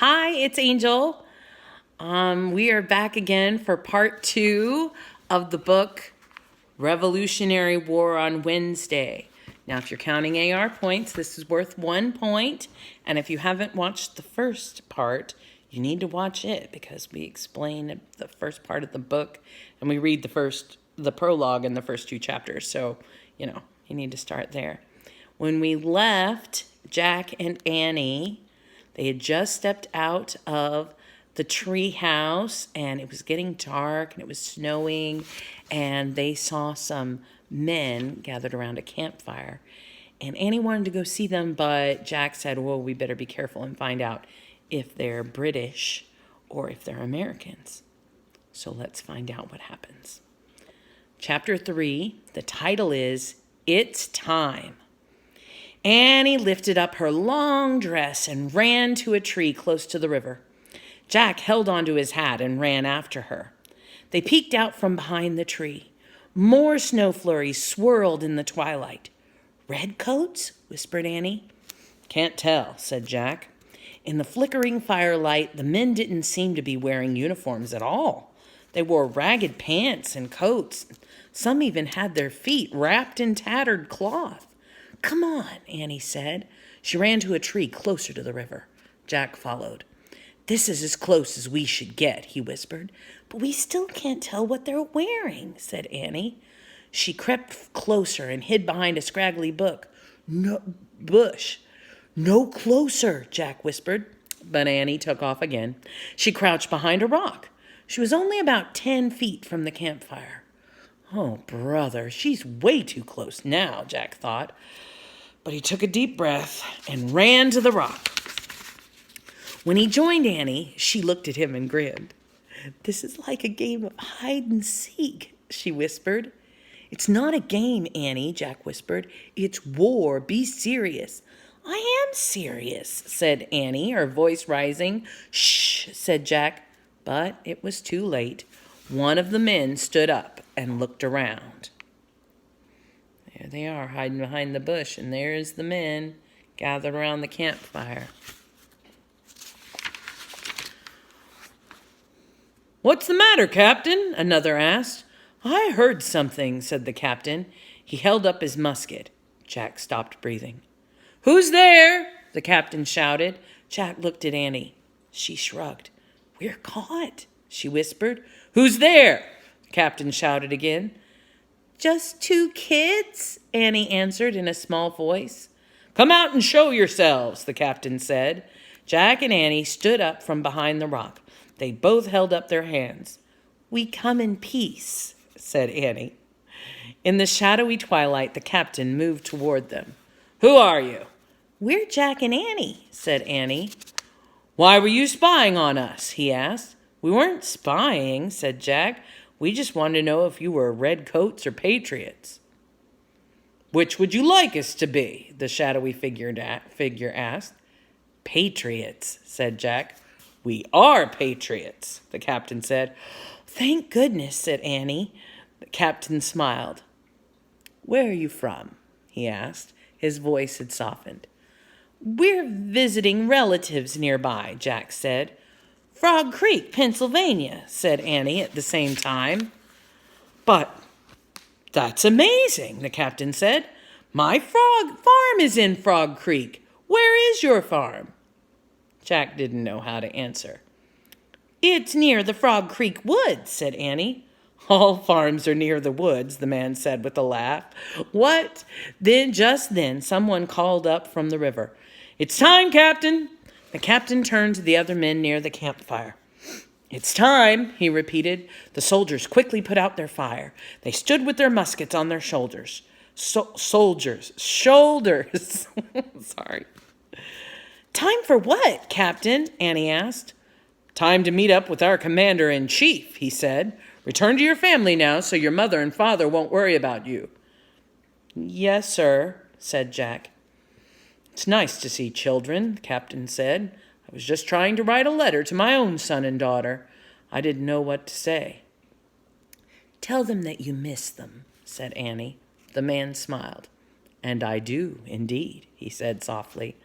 Hi, it's Angel. We are back again for part 2 of the book Revolutionary War on Wednesday. Now, if you're counting AR points, this is worth 1 point. And if you haven't watched the first part, you need to watch it because we explain the first part of the book and we read the prologue in the first 2 chapters. So, you need to start there. When we left, Jack and Annie, they had just stepped out of the tree house and it was getting dark and it was snowing and they saw some men gathered around a campfire. And Annie wanted to go see them, but Jack said, well, we better be careful and find out if they're British or if they're Americans. So let's find out what happens. Chapter 3, the title is It's Time. Annie lifted up her long dress and ran to a tree close to the river. Jack held onto his hat and ran after her. They peeked out from behind the tree. More snow flurries swirled in the twilight. Redcoats? Whispered Annie. Can't tell, said Jack. In the flickering firelight, the men didn't seem to be wearing uniforms at all. They wore ragged pants and coats. Some even had their feet wrapped in tattered cloth. Come on, Annie said. She ran to a tree closer to the river. Jack followed. This is as close as we should get, he whispered. But we still can't tell what they're wearing, said Annie. She crept closer and hid behind a scraggly bush. No closer, Jack whispered. But Annie took off again. She crouched behind a rock. She was only about 10 feet from the campfire. Oh, brother, she's way too close now, Jack thought. But he took a deep breath and ran to the rock. When he joined Annie, she looked at him and grinned. This is like a game of hide and seek, she whispered. It's not a game, Annie, Jack whispered. It's war. Be serious. I am serious, said Annie, her voice rising. Shh, said Jack. But it was too late. One of the men stood up and looked around. There they are, hiding behind the bush, and there's the men gathered around the campfire. What's the matter, Captain? Another asked. I heard something, said the captain. He held up his musket. Jack stopped breathing. Who's there? The captain shouted. Jack looked at Annie. She shrugged. We're caught, she whispered. Who's there? The captain shouted again. Just 2 kids, Annie answered in a small voice. Come out and show yourselves, the captain said. Jack and Annie stood up from behind the rock. They both held up their hands. We come in peace, said Annie. In the shadowy twilight, the captain moved toward them. Who are you? We're Jack and Annie, said Annie. Why were you spying on us? He asked. We weren't spying, said Jack. We just wanted to know if you were redcoats or patriots. Which would you like us to be? The shadowy figure asked. Patriots, said Jack. We are patriots, the captain said. Thank goodness, said Annie. The captain smiled. Where are you from? He asked. His voice had softened. We're visiting relatives nearby, Jack said. Frog Creek, Pennsylvania, said Annie at the same time. But that's amazing, the captain said. My farm is in Frog Creek. Where is your farm? Jack didn't know how to answer. It's near the Frog Creek woods, said Annie. All farms are near the woods, the man said with a laugh. What? Just then, someone called up from the river. It's time, Captain. The captain turned to the other men near the campfire. It's time, he repeated. The soldiers quickly put out their fire. They stood with their muskets on their shoulders. Shoulders. Sorry. Time for what, Captain? Annie asked. Time to meet up with our commander-in-chief, he said. Return to your family now so your mother and father won't worry about you. Yes, sir, said Jack. It's nice to see children, the captain said. I was just trying to write a letter to my own son and daughter. I didn't know what to say. Tell them that you miss them, said Annie. The man smiled. And I do, indeed, he said softly.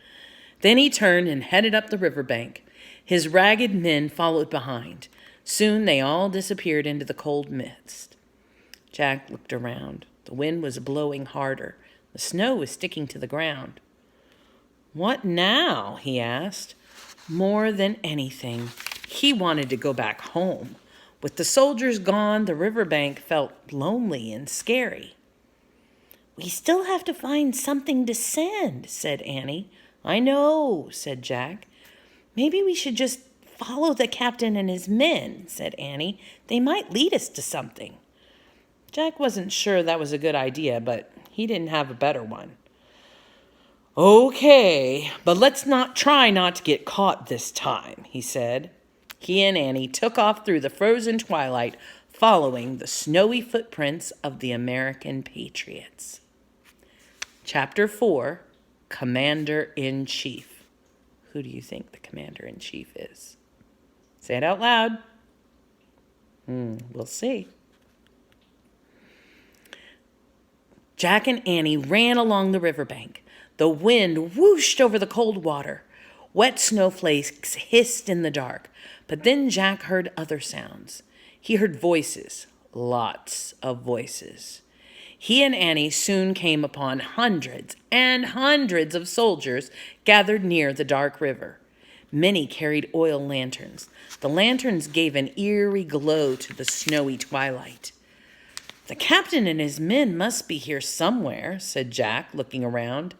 Then he turned and headed up the riverbank. His ragged men followed behind. Soon they all disappeared into the cold mist. Jack looked around. The wind was blowing harder. The snow was sticking to the ground. "What now?" he asked. More than anything, he wanted to go back home. With the soldiers gone, the riverbank felt lonely and scary. "We still have to find something to send," said Annie. "I know," said Jack. "Maybe we should just follow the captain and his men," said Annie. "They might lead us to something." Jack wasn't sure that was a good idea, but he didn't have a better one. "Okay, but let's not try not to get caught this time," he said. He and Annie took off through the frozen twilight, following the snowy footprints of the American patriots. Chapter 4, Commander-in-Chief. Who do you think the Commander-in-Chief is? Say it out loud. We'll see. Jack and Annie ran along the riverbank. The wind whooshed over the cold water. Wet snowflakes hissed in the dark. But then Jack heard other sounds. He heard voices, lots of voices. He and Annie soon came upon hundreds and hundreds of soldiers gathered near the dark river. Many carried oil lanterns. The lanterns gave an eerie glow to the snowy twilight. "The captain and his men must be here somewhere," said Jack, looking around.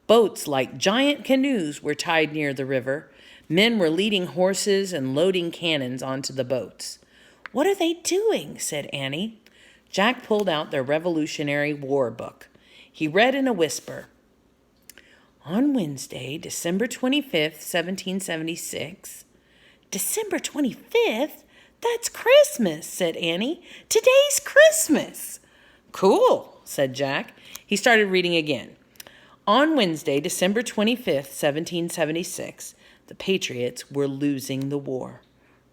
Boats like giant canoes were tied near the river. Men were leading horses and loading cannons onto the boats. "What are they doing?" said Annie. Jack pulled out their Revolutionary War book. He read in a whisper. "On Wednesday, December 25th, 1776. "December 25th? That's Christmas," said Annie. "Today's Christmas." "Cool," said Jack. He started reading again. "On Wednesday, December 25th, 1776, the Patriots were losing the war.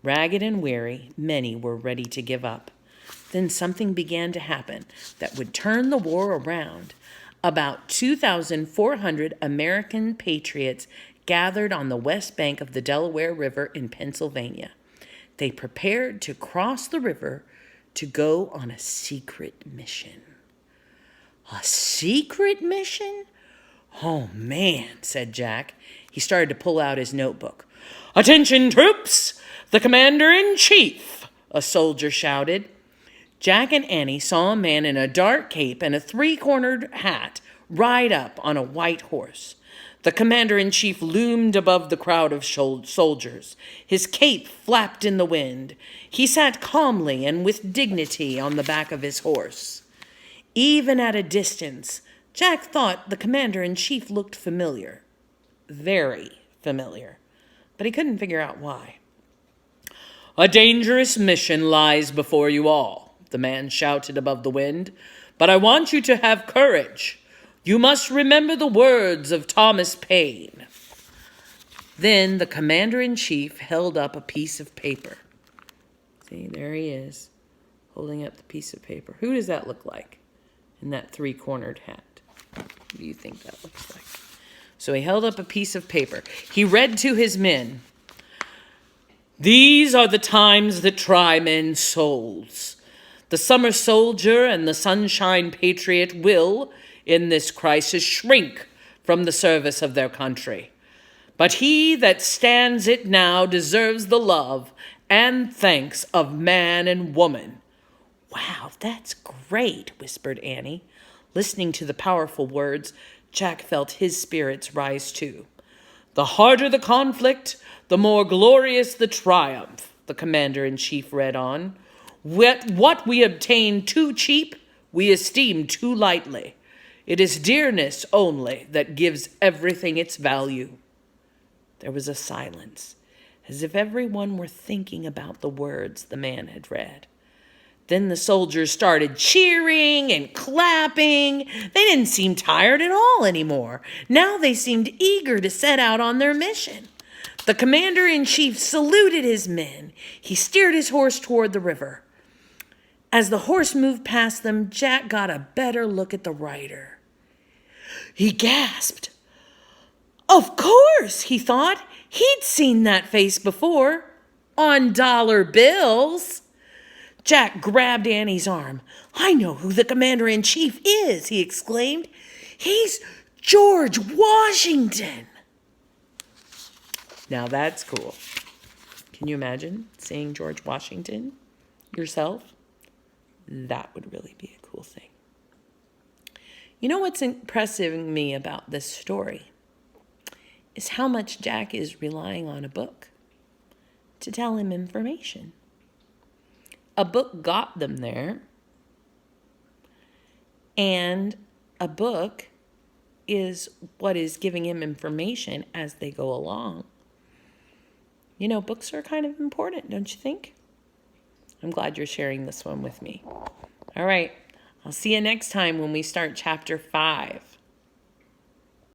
Ragged and weary, many were ready to give up. Then something began to happen that would turn the war around. About 2,400 American patriots gathered on the west bank of the Delaware River in Pennsylvania. They prepared to cross the river to go on a secret mission." "A secret mission? Oh, man," said Jack. He started to pull out his notebook. "Attention, troops! The Commander-in-Chief!" a soldier shouted. Jack and Annie saw a man in a dark cape and a three-cornered hat ride up on a white horse. The Commander-in-Chief loomed above the crowd of soldiers. His cape flapped in the wind. He sat calmly and with dignity on the back of his horse. Even at a distance, Jack thought the Commander-in-Chief looked familiar. Very familiar. But he couldn't figure out why. "A dangerous mission lies before you all," the man shouted above the wind. "But I want you to have courage. You must remember the words of Thomas Paine." Then the Commander-in-Chief held up a piece of paper. See, there he is, holding up the piece of paper. Who does that look like in that three-cornered hat? What do you think that looks like? So he held up a piece of paper. He read to his men. "These are the times that try men's souls. The summer soldier and the sunshine patriot will, in this crisis, shrink from the service of their country. But he that stands it now deserves the love and thanks of man and woman." "Wow, that's great," whispered Annie. Listening to the powerful words, Jack felt his spirits rise too. "The harder the conflict, the more glorious the triumph," the Commander-in-Chief read on. "What we obtain too cheap, we esteem too lightly. It is dearness only that gives everything its value." There was a silence, as if everyone were thinking about the words the man had read. Then the soldiers started cheering and clapping. They didn't seem tired at all anymore. Now they seemed eager to set out on their mission. The Commander-in-Chief saluted his men. He steered his horse toward the river. As the horse moved past them, Jack got a better look at the rider. He gasped. "Of course," he thought. He'd seen that face before, on dollar bills. Jack grabbed Annie's arm. "I know who the commander-in-chief is," he exclaimed. "He's George Washington." Now that's cool. Can you imagine seeing George Washington yourself? That would really be a cool thing. You know what's impressing me about this story is how much Jack is relying on a book to tell him information. A book got them there, and a book is what is giving him information as they go along. You know, books are kind of important, don't you think? I'm glad you're sharing this one with me. All right, I'll see you next time when we start chapter 5.